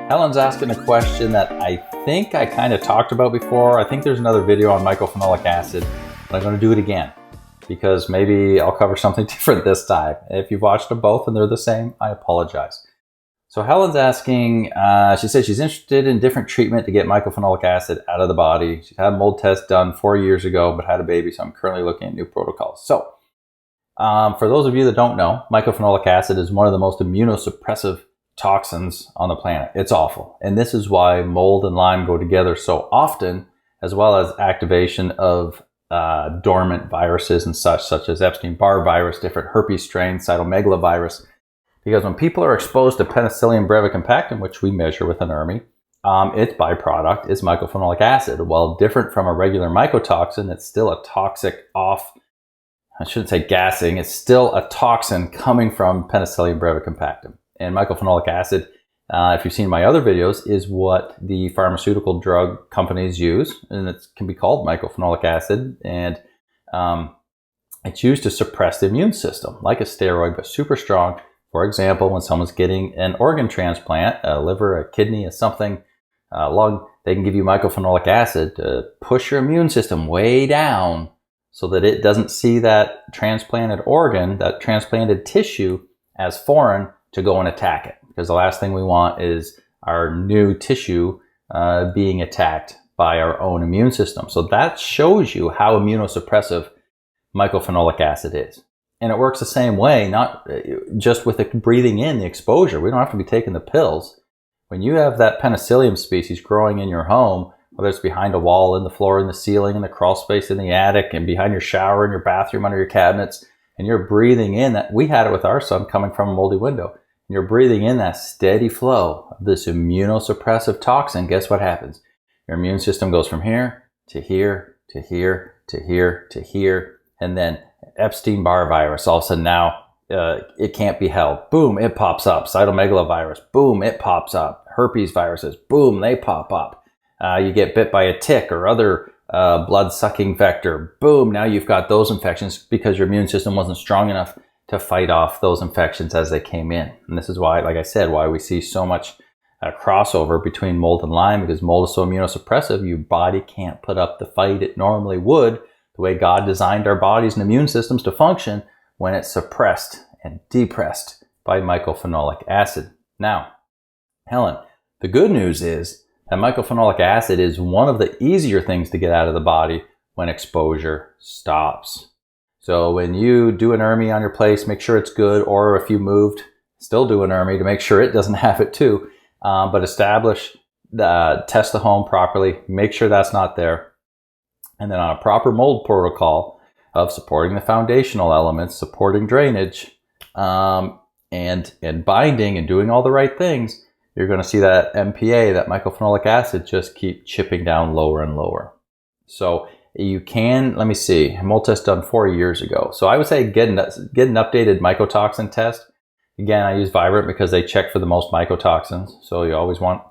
Helen's asking a question that I think I kind of talked about before. I think there's another video on mycophenolic acid, but I'm going to do it again because maybe I'll cover something different this time. If you've watched them both and they're the same, I apologize. So Helen's asking, she said she's interested in different treatment to get mycophenolic acid out of the body. She had a mold test done 4 years ago, but had a baby, so I'm currently looking at new protocols. So for those of you that don't know, mycophenolic acid is one of the most immunosuppressive toxins on the planet. It's awful. And this is why mold and Lyme go together so often, as well as activation of dormant viruses and such as Epstein-Barr virus, different herpes strains, cytomegalovirus. Because when people are exposed to Penicillium brevicampactum, which we measure with an ERMI, its byproduct is mycophenolic acid. While different from a regular mycotoxin, it's still a toxic I shouldn't say gassing, it's still a toxin coming from Penicillium brevicampactum. And mycophenolic acid, if you've seen my other videos, is what the pharmaceutical drug companies use. And it can be called mycophenolic acid. And it's used to suppress the immune system, like a steroid, but super strong. For example, when someone's getting an organ transplant, a liver, a kidney, a something, a lung, they can give you mycophenolic acid to push your immune system way down so that it doesn't see that transplanted organ, that transplanted tissue as foreign to go and attack it. Because the last thing we want is our new tissue being attacked by our own immune system. So that shows you how immunosuppressive mycophenolic acid is. And it works the same way, not just with the breathing in the exposure. We don't have to be taking the pills. When you have that penicillium species growing in your home, whether it's behind a wall, in the floor, in the ceiling, in the crawl space, in the attic, and behind your shower, in your bathroom, under your cabinets, and you're breathing in that, we had it with our son coming from a moldy window. And you're breathing in that steady flow of this immunosuppressive toxin. Guess what happens? Your immune system goes from here to here to here to here to here, and then Epstein-Barr virus, all of a sudden now it can't be held. Boom, it pops up. Cytomegalovirus, boom, it pops up. Herpes viruses, boom, they pop up. You get bit by a tick or other blood-sucking vector. Boom, now you've got those infections because your immune system wasn't strong enough to fight off those infections as they came in. And this is why, like I said, why we see so much crossover between mold and Lyme, because mold is so immunosuppressive, your body can't put up the fight it normally would, the way God designed our bodies and immune systems to function when it's suppressed and depressed by mycophenolic acid. Now, Helen, the good news is that mycophenolic acid is one of the easier things to get out of the body when exposure stops. So when you do an ERMI on your place, make sure it's good, or if you moved, still do an ERMI to make sure it doesn't have it too. But test the home properly, make sure that's not there. And then on a proper mold protocol of supporting the foundational elements, supporting drainage, and binding and doing all the right things, you're going to see that MPA, that mycophenolic acid, just keep chipping down lower and lower. So you can, let me see, mold test done 4 years ago. So I would say get an updated mycotoxin test. Again, I use Vibrant because they check for the most mycotoxins. So you always want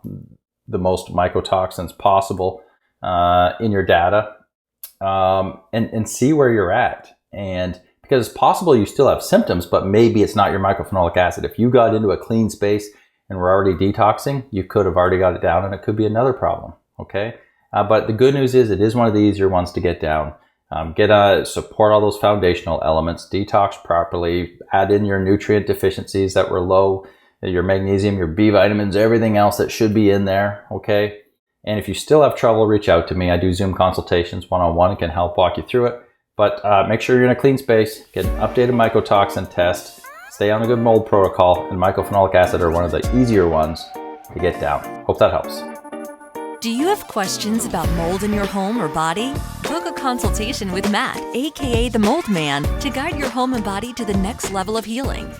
the most mycotoxins possible in your data. And see where you're at. And because it's possible you still have symptoms, but maybe it's not your mycophenolic acid. If you got into a clean space and were already detoxing, you could have already got it down and it could be another problem. Okay. But the good news is it is one of the easier ones to get down. Support all those foundational elements, detox properly, add in your nutrient deficiencies that were low, your magnesium, your B vitamins, everything else that should be in there. Okay. And if you still have trouble, reach out to me. I do Zoom consultations one-on-one and can help walk you through it. But make sure you're in a clean space, get an updated mycotoxin test, stay on a good mold protocol, and mycophenolic acid are one of the easier ones to get down. Hope that helps. Do you have questions about mold in your home or body? Book a consultation with Matt, aka the Mold Man, to guide your home and body to the next level of healing.